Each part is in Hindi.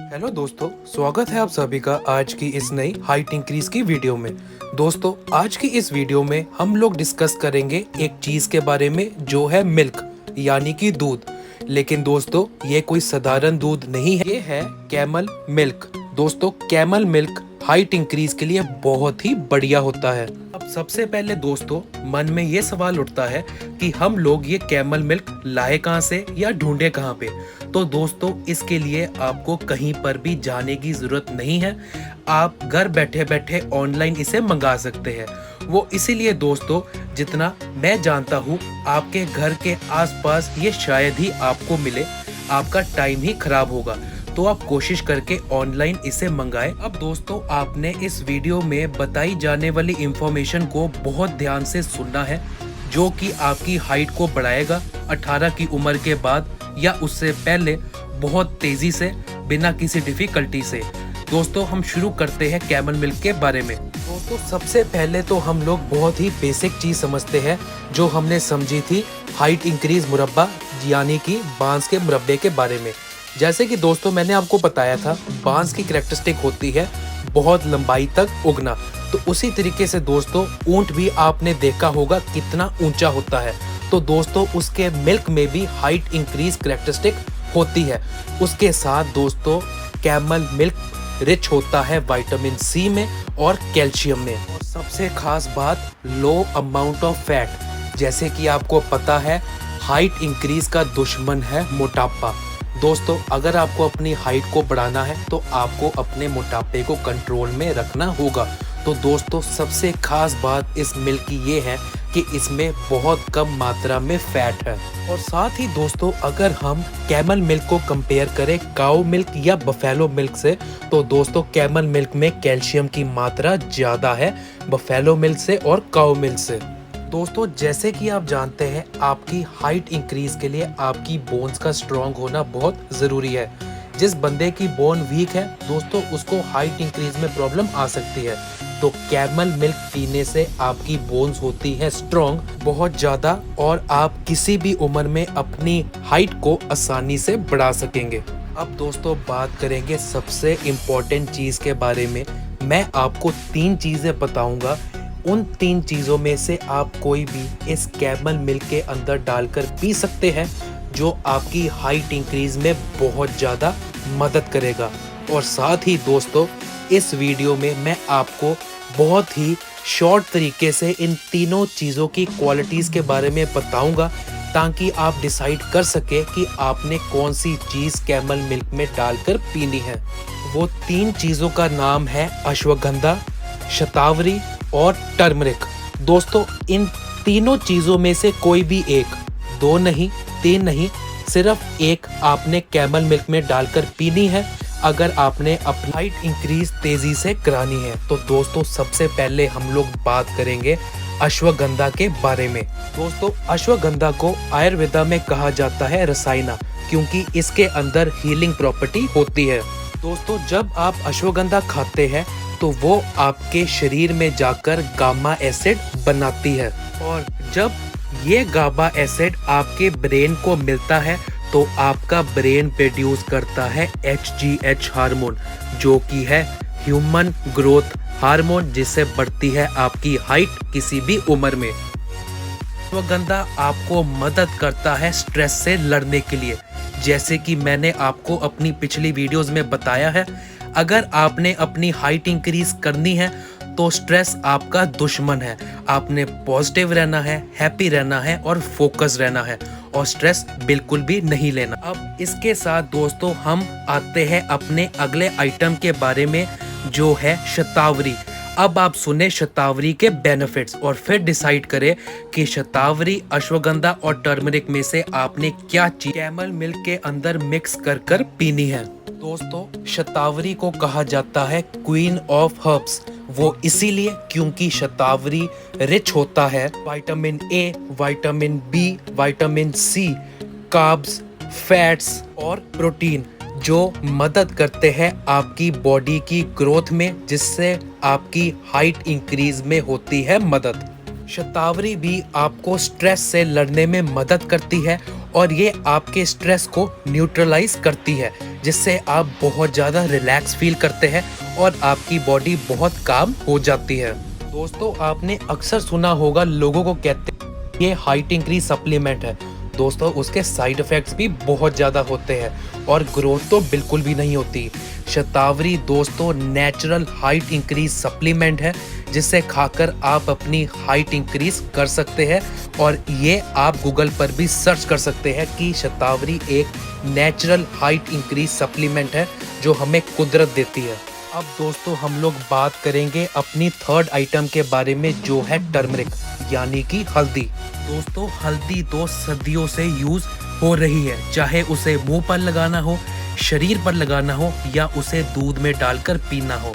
हेलो दोस्तों, स्वागत है आप सभी का आज की इस नई हाइट इंक्रीज की वीडियो में। दोस्तों, आज की इस वीडियो में हम लोग डिस्कस करेंगे एक चीज के बारे में जो है मिल्क यानी कि दूध। लेकिन दोस्तों, ये कोई साधारण दूध नहीं है, ये है कैमल मिल्क। दोस्तों, कैमल मिल्क हाइट इंक्रीज के लिए बहुत ही बढ़िया होता है। अब सबसे पहले दोस्तों, मन में ये सवाल उठता है कि हम लोग ये कैमल मिल्क लाए कहाँ से या ढूंढे कहाँ पे। तो दोस्तों, इसके लिए आपको कहीं पर भी जाने की जरूरत नहीं है। आप घर बैठे बैठे ऑनलाइन इसे मंगा सकते हैं। वो इसीलिए दोस्तों, जितना मैं जानता हूँ आपके घर के आसपास ये शायद ही आपको मिले। आपका टाइम ही खराब होगा, तो आप कोशिश करके ऑनलाइन इसे मंगाएं। अब दोस्तों, आपने इस वीडियो में बताई जाने वाली इंफॉर्मेशन को बहुत ध्यान से सुनना है, जो कि आपकी हाइट को बढ़ाएगा 18 की उम्र के बाद या उससे पहले बहुत तेजी से, बिना किसी डिफिकल्टी से। दोस्तों, हम शुरू करते हैं कैमल मिल्क के बारे में। दोस्तों, सबसे पहले तो हम लोग बहुत ही बेसिक चीज समझते हैं जो हमने समझी थी हाइट इंक्रीज मुरब्बा यानी कि बांस के मुरब्बे के बारे में। जैसे कि दोस्तों, मैंने आपको बताया था बांस की कैरेक्टरिस्टिक होती है बहुत लंबाई तक उगना। तो उसी तरीके से दोस्तों, ऊंट भी आपने देखा होगा कितना ऊंचा होता है। तो दोस्तों, उसके मिल्क में भी हाइट इंक्रीज कैरेक्टरिस्टिक होती है। उसके साथ दोस्तों, कैमल मिल्क रिच होता है विटामिन सी में और कैल्शियम में। और सबसे खास बात, लो अमाउंट ऑफ फैट। जैसे कि आपको पता है हाइट इंक्रीज का दुश्मन है मोटापा। दोस्तों, अगर आपको अपनी हाइट को बढ़ाना है तो आपको अपने मोटापे को कंट्रोल में रखना होगा। तो दोस्तों, सबसे खास बात इस मिल्क की ये है कि इसमें बहुत कम मात्रा में फैट है। और साथ ही दोस्तों, अगर हम कैमल मिल्क को कंपेयर करें काऊ मिल्क या बफेलो मिल्क से, तो दोस्तों कैमल मिल्क में कैल्शियम की मात्रा ज़्यादा है बफेलो मिल्क से और काऊ मिल्क से। दोस्तों, जैसे कि आप जानते हैं, आपकी हाइट इंक्रीज के लिए आपकी बोन्स का स्ट्रॉन्ग होना बहुत ज़रूरी है। जिस बंदे की बोन वीक है दोस्तों, उसको हाइट इंक्रीज में प्रॉब्लम आ सकती है। तो कैमल मिल्क पीने से आपकी बोन्स होती है स्ट्रॉन्ग बहुत ज़्यादा, और आप किसी भी उम्र में अपनी हाइट को आसानी से बढ़ा सकेंगे। अब दोस्तों, बात करेंगे सबसे इम्पोर्टेंट चीज़ के बारे में। मैं आपको 3 चीज़ें बताऊंगा। उन 3 चीज़ों में से आप कोई भी इस कैमल मिल्क के अंदर डालकर पी सकते हैं, जो आपकी हाइट इंक्रीज में बहुत ज़्यादा मदद करेगा। और साथ ही दोस्तों, इस वीडियो में मैं आपको बहुत ही शॉर्ट तरीके से इन तीनों चीज़ों की क्वालिटीज़ के बारे में बताऊंगा, ताकि आप डिसाइड कर सके कि आपने कौन सी चीज़ कैमल मिल्क में डालकर पीनी है। वो 3 चीज़ों का नाम है अश्वगंधा, शतावरी और टर्मरिक। दोस्तों, इन तीनों चीज़ों में से कोई भी एक, 2 नहीं, 3 नहीं, सिर्फ एक आपने कैमल मिल्क में डालकर पीनी है अगर आपने अपनी हाइट इंक्रीज तेजी से करानी है। तो दोस्तों, सबसे पहले हम लोग बात करेंगे अश्वगंधा के बारे में। दोस्तों, अश्वगंधा को आयुर्वेदा में कहा जाता है रसायना, क्योंकि इसके अंदर हीलिंग प्रॉपर्टी होती है। दोस्तों, जब आप अश्वगंधा खाते हैं तो वो आपके शरीर में जाकर गामा एसिड बनाती है, और जब ये गामा एसिड आपके ब्रेन को मिलता है तो आपका ब्रेन प्रोड्यूस करता है HGH हार्मोन, जो कि है ह्यूमन ग्रोथ हार्मोन, जिससे बढ़ती है आपकी हाइट किसी भी उम्र में। अश्वगंधा आपको मदद करता है स्ट्रेस से लड़ने के लिए। जैसे कि मैंने आपको अपनी पिछली वीडियोस में बताया है, अगर आपने अपनी हाइट इंक्रीज करनी है तो स्ट्रेस आपका दुश्मन है। आपने पॉजिटिव रहना है, हैप्पी रहना है और फोकस रहना है, और स्ट्रेस बिल्कुल भी नहीं लेना। अब इसके साथ दोस्तों, हम आते हैं अपने अगले आइटम के बारे में, जो है शतावरी। अब आप सुने शतावरी के बेनिफिट्स और फिर डिसाइड करें कि शतावरी, अश्वगंधा और टर्मरिक में से आपने क्या चीज कैमल मिल्क के अंदर मिक्स कर कर पीनी है। दोस्तों, शतावरी को कहा जाता है क्वीन ऑफ हर्ब्स। वो इसीलिए क्योंकि शतावरी रिच होता है vitamin A, vitamin B, vitamin C, carbs, fats और प्रोटीन, जो मदद करते हैं आपकी बॉडी की ग्रोथ में, जिससे आपकी हाइट इंक्रीज में होती है मदद। शतावरी भी आपको स्ट्रेस से लड़ने में मदद करती है, और ये आपके स्ट्रेस को न्यूट्रलाइज करती है, जिससे आप बहुत ज़्यादा रिलैक्स फील करते हैं और आपकी बॉडी बहुत काम हो जाती है। दोस्तों, आपने अक्सर सुना होगा लोगों को कहते हैं ये हाइट इंक्रीज सप्लीमेंट है। दोस्तों, उसके साइड इफ़ेक्ट्स भी बहुत ज़्यादा होते हैं और ग्रोथ तो बिल्कुल भी नहीं होती। शतावरी दोस्तों नेचुरल हाइट इंक्रीज सप्लीमेंट है, जिसे खाकर आप अपनी हाइट इंक्रीज कर सकते हैं और ये आप गूगल पर भी सर्च कर सकते हैं कि शतावरी एक नेचुरल हाइट इंक्रीज सप्लीमेंट है जो हमें कुदरत देती है। अब दोस्तों, हम लोग बात करेंगे अपनी थर्ड आइटम के बारे में, जो है टर्मरिक यानी कि हल्दी। दोस्तों, हल्दी तो सदियों से यूज हो रही है, चाहे उसे मुंह पर लगाना हो, शरीर पर लगाना हो या उसे दूध में डालकर पीना हो।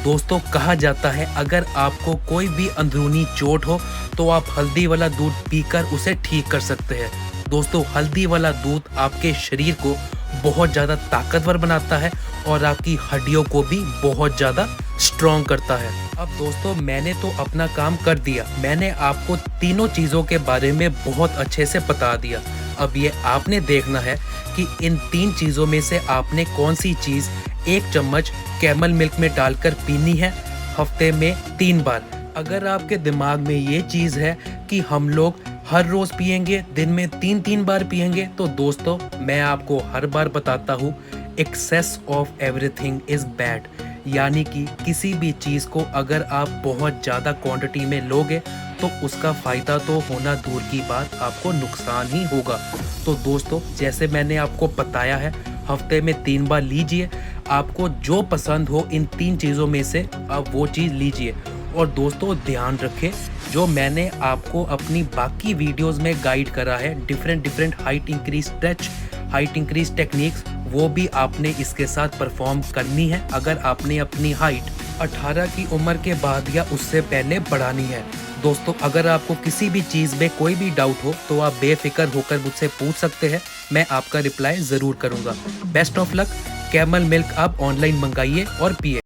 दोस्तों, कहा जाता है अगर आपको कोई भी अंदरूनी चोट हो तो आप हल्दी वाला दूध पीकर उसे ठीक कर सकते हैं। दोस्तों, हल्दी वाला दूध आपके शरीर को बहुत ज़्यादा ताकतवर बनाता है और आपकी हड्डियों को भी बहुत ज़्यादा स्ट्रॉन्ग करता है। अब दोस्तों, मैंने तो अपना काम कर दिया, मैंने आपको तीनों चीज़ों के बारे में बहुत अच्छे से बता दिया। अब ये आपने देखना है कि इन तीन चीज़ों में से आपने कौन सी चीज़ 1 चम्मच कैमल मिल्क में डालकर पीनी है हफ्ते में 3 बार। अगर आपके दिमाग में ये चीज़ है कि हम लोग हर रोज़ पिएंगे, दिन में 3-3 बार पिएंगे, तो दोस्तों मैं आपको हर बार बताता हूँ excess of everything is bad. यानी कि किसी भी चीज़ को अगर आप बहुत ज़्यादा क्वांटिटी में लोगे तो उसका फ़ायदा तो होना दूर की बात, आपको नुकसान ही होगा। तो दोस्तों, जैसे मैंने आपको बताया है, हफ्ते में 3 बार लीजिए। आपको जो पसंद हो इन 3 चीज़ों में से आप वो चीज़ लीजिए। और दोस्तों, ध्यान रखें, जो मैंने आपको अपनी बाकी वीडियोस में गाइड करा है, different height increase stretch, height increase techniques, वो भी आपने इसके साथ परफॉर्म करनी है अगर आपने अपनी हाइट 18 की उम्र के बाद या उससे पहले बढ़ानी है। दोस्तों, अगर आपको किसी भी चीज़ में कोई भी डाउट हो तो आप बेफिक्र होकर मुझसे पूछ सकते हैं, मैं आपका रिप्लाई ज़रूर करूँगा। Best of luck. Camel milk आप ऑनलाइन मंगाइए और पिए।